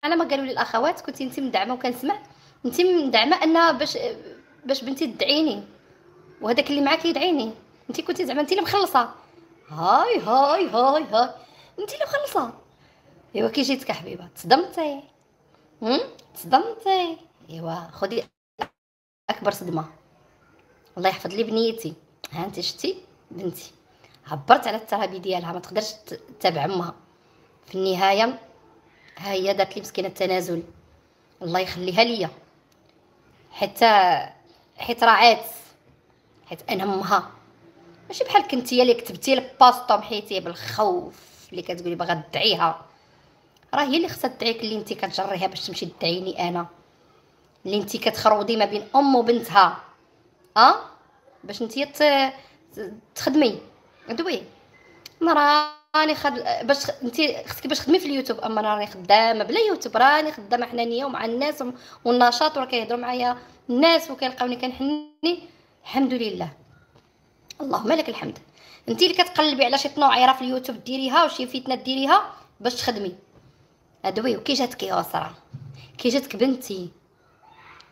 على ما قالوا لي الاخوات كنتي انت مدعمه، وكنسمع انت مدعمه ان باش بنتي تدعيني، وهذاك اللي معاك يدعيني. انت كنتي زعما انت اللي مخلصه. هاي هاي هاي هاي، انت اللي مخلصه. ايوا كي جيتك حبيبه تصدمتي. تصدمتي. ايوا خدي اكبر صدمه. الله يحفظ لي بنيتي. ها انت شتي بنتي عبرت على الترابي ديالها، ما تقدرش تتابع امها. في النهايه ها هي دارت لي مسكينه التنازل، الله يخليها ليا، حيت راعات، حيت انا امها. ماشي بحال كنتي اللي كتبتي الباستو محيتيه بالخوف اللي كتقولي باغا تدعيها. راه هي اللي خصها تدعيك، اللي انت كتجريها باش تمشي تدعيني انا، اللي انت كتخروضي ما بين ام وبنتها. باش انت تخدمي دوي. انا راني باش انت خصك باش تخدمي في اليوتيوب، اما انا راني خدامه بلا يوتيوب، راني خدامه حنانيه ومع الناس والنشاط، وراه كيهضروا معايا الناس وكيلقاوني كنحني. الحمد لله، اللهم لك الحمد. انت اللي كتقلبي على شي طنوعيره في اليوتيوب ديريها، وشي فتنه ديريها باش تخدمي. ادوي. وكي جاتك يسرا، كي جاتك بنتي،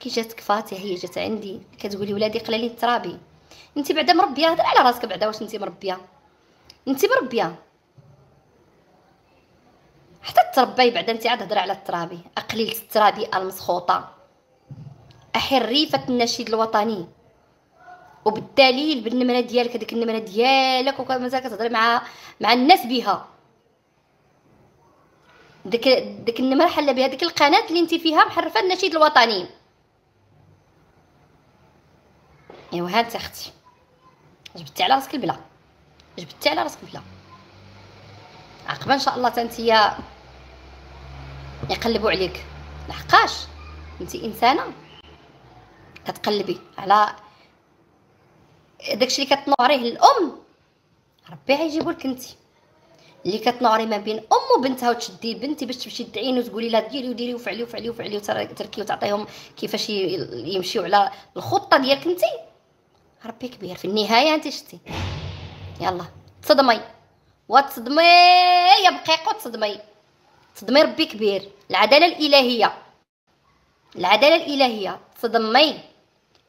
كي جاتك فاتحه، هي جات عندي كتقولي ولادي قلالين الترابي. انت بعدا مربيه، هضر على راسك بعدا، واش انت مربيه؟ انت مربيه حتى تربي بعدا، انت عاد هضري على الترابي. اقليله الترابي المسخوطه، احريفه النشيد الوطني، وبالدليل بالنمره ديالك، هذيك النمره ديالك، ومازال كتهضري مع الناس بها. ديك النمره حله بها، ديك القناه اللي انت فيها محرفه النشيد الوطني. ايوا ها انت اختي جبتي على راسك البلا، جبتي على راسك البلا. عقبه ان شاء الله تنتيا يقلبوا عليك، لحقاش انت انسانه كتقلبي على داكشي اللي كتنوريه للام، ربي غيجيبو لك انت. اللي كتنوري ما بين ام وبنتها، وتشدي بنتي باش تمشي تعين وتقولي لها ديري وديري وفعلي وفعلي وفعلي، وتركي وتعطيهم كيفاش يمشيو على الخطه ديالك انت. ربي كبير. في النهايه انت شتي. يلا تصدمي وتصدمي يا بقيقو، تصدمي ربي كبير. العداله الالهيه، العداله الالهيه. تصدمي.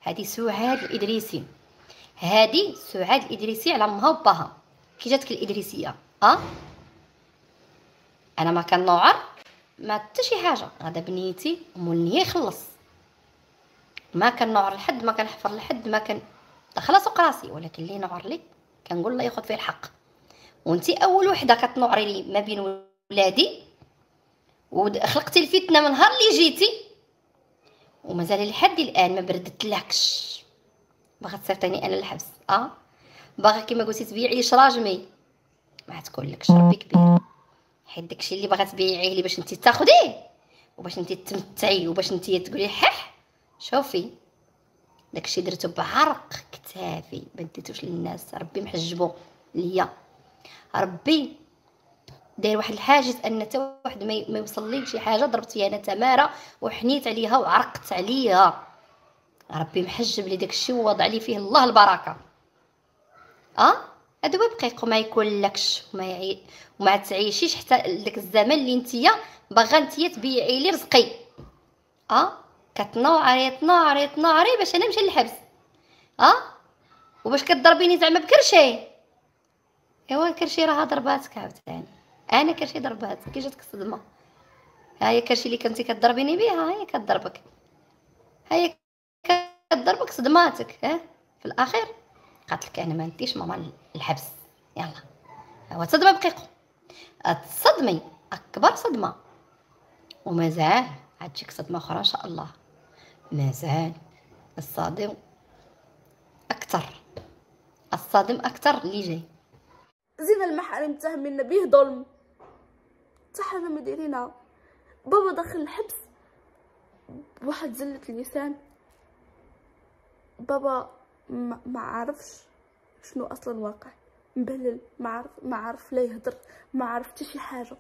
هذه سعاد الادريسي، هذه سعاد الادريسي على امها وباها. كي جاتك الادريسيه انا ما كنوعر ما حتى شي حاجه. غدا بنيتي ومني يخلص، ما كنوعر لحد، ما كنحفر لحد، ما كان داخله سوق راسي. ولكن اللي نوعر لي كنقول الله ياخذ فيه الحق. وانتي اول وحده كتنوعري لي ما بين ولادي، وخلقتي الفتنه من نهار اللي جيتي، ومازال لحد الان ما بردتلكش. باغا تصيفطيني انا للحبس. باغا كيما قلتي تبيعي لي شراجمي، ما تقولكش ربي كبير. حيت داكشي اللي باغا تبيعيه لي باش انت تاخديه، وباش انت تمتعي، وباش انت تقولي حح. شوفي داكشي درتو بعرق كتافي، ما ديتوش للناس. ربي محجبو ليا، ربي داير واحد الحاجز ان حتى واحد ما يوصل لي شي حاجه ضربت فيها انا تماره وحنيت عليها وعرقت عليها. ربي محجب لي داكشي ووضع لي فيه الله البركه. هادو بقيقو ما يكونلكش وما تعيشيش حتى داك الزمن اللي نتيا باغا نتيا تبيعي لي رزقي. تنوعري باش انا نمشي للحبس. وباش كضربيني زعما بكرشي. ايوا الكرشي راه ضرباتك عاوتاني، انا كرشي ضربات. كي جاتك الصدمه، ها هي كرشي اللي كنتي كضربيني بها، ها هي كضربك، ها هي كضربك صدماتك. في الاخير قالت لك انا ما نديش ماما الحبس. يلا هو تصدمي بقيقو، تصدمي اكبر صدمه، ومازال عتجيك صدمه اخرى ان شاء الله. مازال الصادم اكثر، الصادم اكثر اللي جاي. زين المحارم متهمين به ظلم، حتى حاجه ما دايرينها. بابا داخل الحبس بواحد زله اللسان. بابا ما عارفش شنو اصلا واقع، مبلل، ما عارف لا يهضر، ما عارف حتى شي حاجه.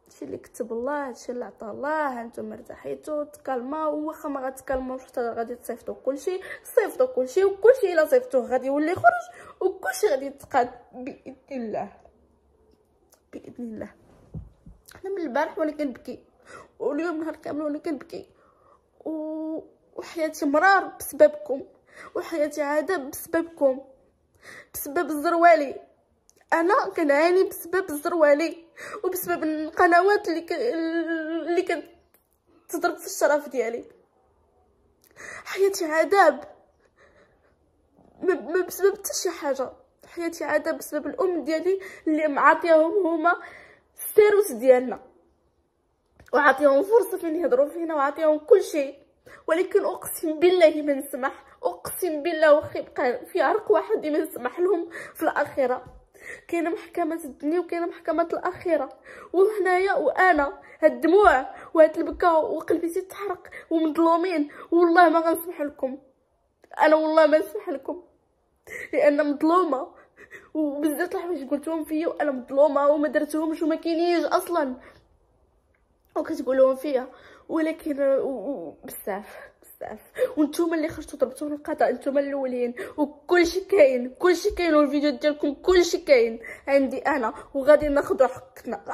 هادشي اللي كتب الله، هادشي اللي عطاه الله. هانتوما ارتاحيتو تكالماو، واخا ما غتكالماوش حتى غادي تصيفطوا كلشي، صيفطوا كلشي، وكلشي الا صيفطوه غادي يولي يخرج، وكلشي غادي يتقاد باذن الله، باذن الله. انا من البارح وانا كنبكي، واليوم نهار كامل وانا كنبكي، وحياتي مرار بسببكم، وحياتي عذاب بسببكم، بسبب الزروالي. انا كنعاني بسبب الزروالي وبسبب القنوات اللي كانت تضرب في الشرف ديالي. حياتي عذاب ما بسبب حتى شي حاجه، حياتي عذاب بسبب الام ديالي اللي معطيهم هما السيروس ديالنا، وعطيهم فرصه فين يهضروا فينا، وعطيهم كل شيء. ولكن اقسم بالله ما نسمح، اقسم بالله وخي بقى في عرق واحد ما نسمح لهم في الاخره. كاينه محكمه الدنيا وكاينه محكمه الاخره، وهنايا وانا هاد الدموع وهاد البكاء وقلبي تيتحرق ومظلومين، والله ما غنسمح لكم، انا والله ما نسمح لكم، لان مظلومه، وبزاف الحوايج قلتهم فيا وانا مظلومه وما درتهمش وما كاينينش اصلا وكتقولوهم فيا. ولكن بزاف وانتوما اللي خرجتوا ضربتوا القضاء، انتوما الاولين، وكلشي كاين، كلشي كاين، والفيديو ديالكم كلشي كاين عندي انا، وغادي ناخذوا حقنا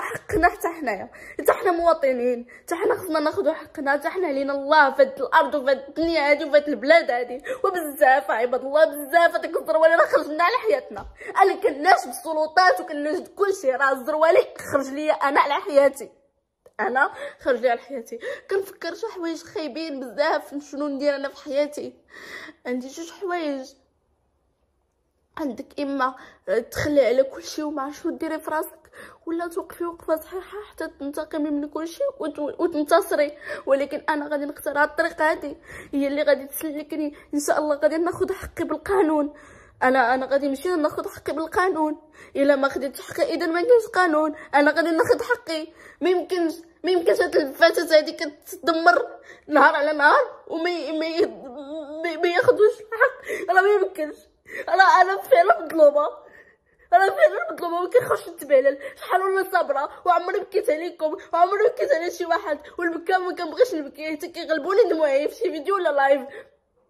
حتى حنايا، حتى حنا مواطنين، حتى حنا خصنا ناخذوا حقنا، حتى حنا علينا الله في هاد الارض وفي هاد الدنيا هادي وفي هاد البلاد هادي. وبزاف عباد الله بزاف هذاك الزروالي راه خرج لنا على حياتنا، انا كناش بالسلطات وكناش كلشي، راه الزروالي خرج ليا انا على حياتي، انا خرج لي على حياتي. كنفكر شي حوايج خايبين بزاف شنو ندير انا في حياتي. عندي جوج حوايج، عندك اما تخلي على كلشي وما عرفتش شنو ديري في راسك، ولا توقفي وقفه صحيحه حتى تنتقمي من كلشي وتنتصري. ولكن انا غادي نختار هاد الطريقه هادي، هي اللي غادي تسلكني ان شاء الله. غادي ناخذ حقي بالقانون، انا غادي نمشي ناخذ حقي بالقانون. الا ما خديتش حقي اذا ما كاينش قانون، انا غادي ناخذ حقي. ما يمكنش هاد الفتاه هادي كتدمر نهار على نهار وما ياخذوش الحق، راه ما يمكنش. انا فعلا مظلومه، ما كنخرجش نتبهلل، شحال وانا صابره وعمري بكيت عليكم وعمري بكيت على شي واحد، والبكا ما كنبغيش نبكي حتى كيغلبوني دموعي في شي فيديو ولا لايف،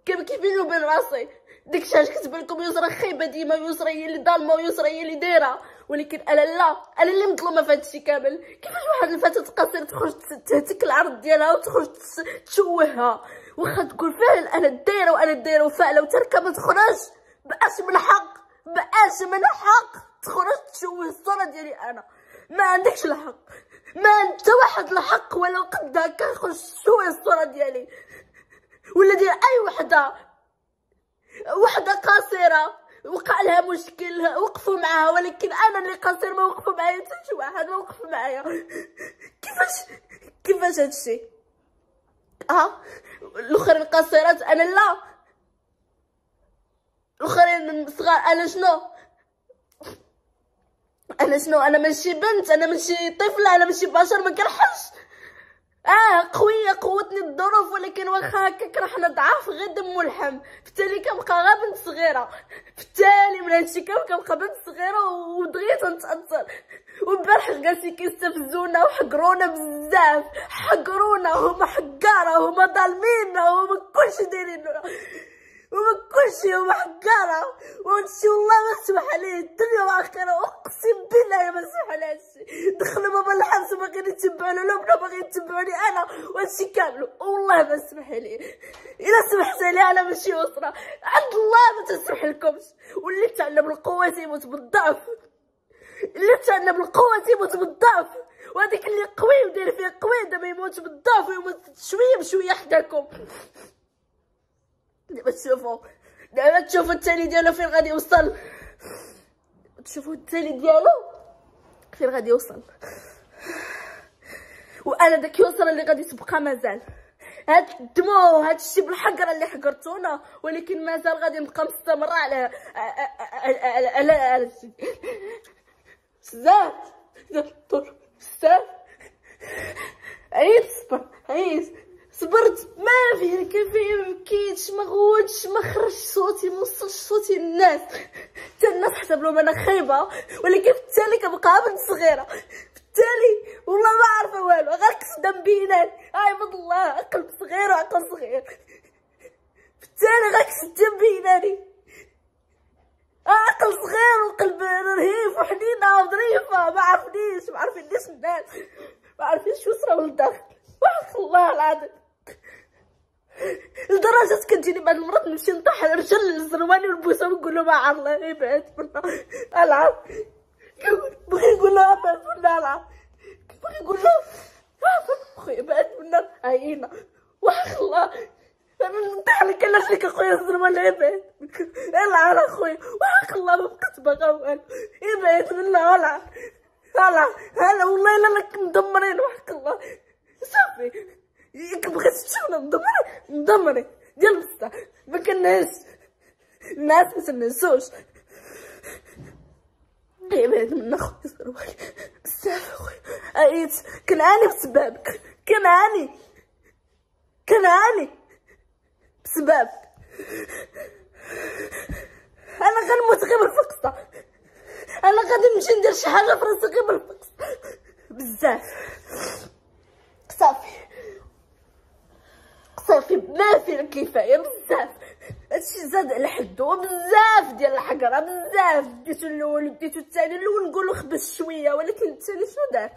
كنبكي بيني وبين راسي. داكشي علاش كتبان لكم يسرا خايبه ديما، يسرا هي اللي ظالمه ويسرا هي اللي دايره، ولكن انا لا، انا اللي مظلومه في هادشي كامل. كيفاش واحد الفتاه قصيره تخرج تهتك العرض ديالها وتخرج تشوهها، واخا تقول فعلا انا دايره وفاعله وتركه ما تخرج، بقاش من حق تخرج تشوه الصوره ديالي. انا ما عندكش الحق، ما انت واحد الحق ولو قد هكا تخرج تشوه الصوره ديالي ولا ديال اي وحده قصيره وقع لها مشكل وقفوا معها. ولكن انا اللي قصير ما وقفوا معايا حتى شي واحد، ما وقف معايا. كيفاش هادشي؟ الاخرين قصيرات انا لا، الاخرين صغار انا شنو؟ انا ماشي بنت، انا ماشي طفله، انا ماشي بشر ما كنحش. قويه قوتني الظروف، ولكن واخا هكاك راه حنا ضعاف غير دم ولحم، بالتالي كنبقى غير بنت صغيره. بالتالي من هادشي كنبقى بنت صغيره ودغيا تنتاثر. والبارح جالسين كيستفزونا وحقرونا بزاف، حقرونا، هما حقاره، هما ظالميننا، هما كلشي دايريننا، هما كلشي هما حقاره. وهادشي والله ما نسمح عليه الدنيا والاخره، اقسم بالله ما نسمح على هادشي. دخلوا بابا الحبس وباغيين يتبعونا، لا بنا باغيين يتبعوني انا، وهادشي كامل والله ما نسمح عليه. الا سمحت عليه انا ماشي اسره، عند الله ما تسمح لكمش. واللي تعلم القوه تيموت بالضعف، وهذيك اللي قوي وداير فيه قوي دابا يموت بالضعف ويموت شويه بشويه حداكم. دابا تشوفوا التالي ديالو فين غادي يوصل، وانا داك يوصل اللي غادي تبقى مازال. هاد الدموع وهاد الشي بالحقره اللي حقرتونا، ولكن مازال غادي نبقى مستمره على بزاف صبرت ما فيه كيفيه، ما بكيتش، ما غوتش، ما خرجش صوتي، ما وصلش صوتي للناس، حتى الناس حسب لهم انا خايبه. ولكن بالتالي كنبقى بنت صغيره، بالتالي والله ما عارفه والو، غير كصدام بينات. عباد الله قلب صغير وعقل صغير، بالتالي غير كصدام بيناني، عقل صغير وقلب رهيف وحنينه وظريفه. ما عرفنيش الناس. ما عارفينش يوصلوا للداخل. وحق الله العظيم لدرجة كتجيني بعد المرات نمشي نطيح على رجل الزرواني ونبوسهم ونقول له مع الله يبعد منا العب. بغي نقول له ابعد منا العب، بغي نقول له خويا بعد منا عيينا. وحق الله انا نطيح عليك علاش ليك اخويا الزرواني يبعد العب اخويا. وحق الله ما بقيت باغا والو يبعد منا العب العب. هلا والله الا راك مدمرين. وحق الله صافي ياك بغيت تشوفنا مدمرين ديال بصح ما كناش الناس ما تنسوش. يبعد منا خويا الزرواني بزاف اخويا. عييت كنعاني بسببك، كنعاني بسببك. انا غنموت غير بالفقصه، انا غادي نمشي ندير شي حاجه في راسي غير بالفقصه بزاف. صافي ما فيه الكفايه بزاف. هادشي زاد على حدو بزاف ديال الحقره بزاف. ديتو الاول وديتو الثاني. الاول نقولو خبز شويه ولكن الثاني شنو دار؟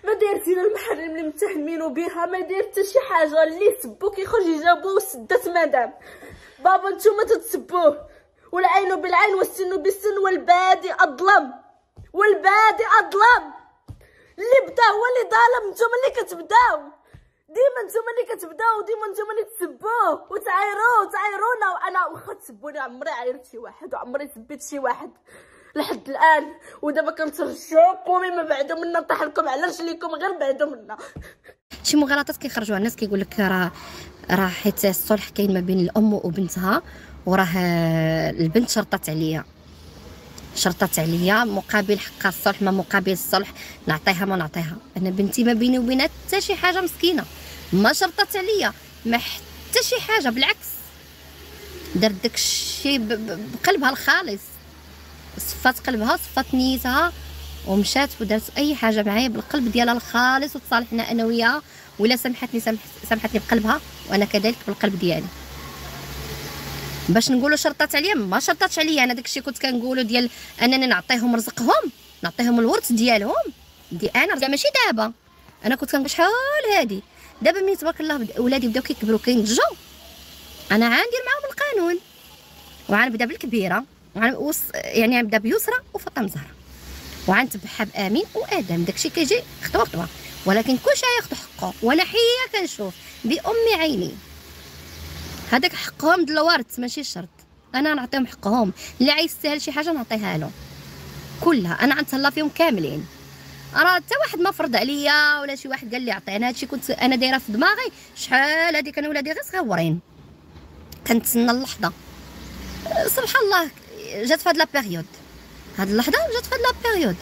ما داير فينا المحرم اللي متهمينو بها، ما داير حتى شي حاجه. اللي سبو كيخرج يجاوبو وسدات مدام بابا نتوما تتسبوه. والعين بالعين والسن بالسن والبادي اظلم اللي بدا هو اللي ظالم. نتوما اللي كتبداو ديما، نتوما اللي كتبداو ديما، نتوما اللي تسبوه وتعايرونا. وانا واخا تسبوني عمري عايرت شي واحد وعمري سبيت شي واحد لحد الان. ودابا كنترجوكم ما بعدو منا نطيح لكم على رجليكم غير بعدو منا. شي مغالطات كيخرجوا الناس كيقول لك راه حيت الصلح كاين ما بين الام وبنتها، وراه البنت شرطت عليا مقابل حقها الصلح، ما مقابل الصلح نعطيها ما نعطيها. انا بنتي ما بيني وبينها حتى شي حاجه مسكينه، ما شرطت عليا ما حتى شي حاجه، بالعكس دارت داكشي بقلبها الخالص، صفات قلبها صفات نيتها ومشات ودارت اي حاجه معايا بالقلب ديالها الخالص وتصالحنا انا وياها. ولا سامحتني بقلبها وانا كذلك بالقلب ديالي. باش نقولوا شرطات عليا ما شرطاتش عليا. انا داكشي كنت كنقولوا ديال انني نعطيهم رزقهم، نعطيهم الورث ديالهم انا ماشي دابا. انا كنت كنقول شحال هادي. دابا ملي تبارك الله ولادي بداو كيكبروا كينضجوا، انا غندير معاهم القانون وغنبدا بالكبيره يعني غنبدا بيسرى وفاطمه زهره وغنتبعها بامين وادم. داكشي كيجي خطوه خطوه، ولكن كلشي ياخذ حقه. وانا حيه كنشوف بامي عيني هذاك حقهم د الورث ماشي شرط. انا نعطيهم حقهم، اللي عايز يستاهل شي حاجه نعطيها له كلها. انا غنتهلا فيهم كاملين. راه حتى واحد ما فرض عليا ولا شي واحد قال لي عطينا. هادشي كنت انا دايره في دماغي شحال هادي. كانوا ولادي غير صغيورين كنتسنى اللحظه. سبحان الله جات في هاد لا بيريود، هاد اللحظه جات في هاد لا بيريود.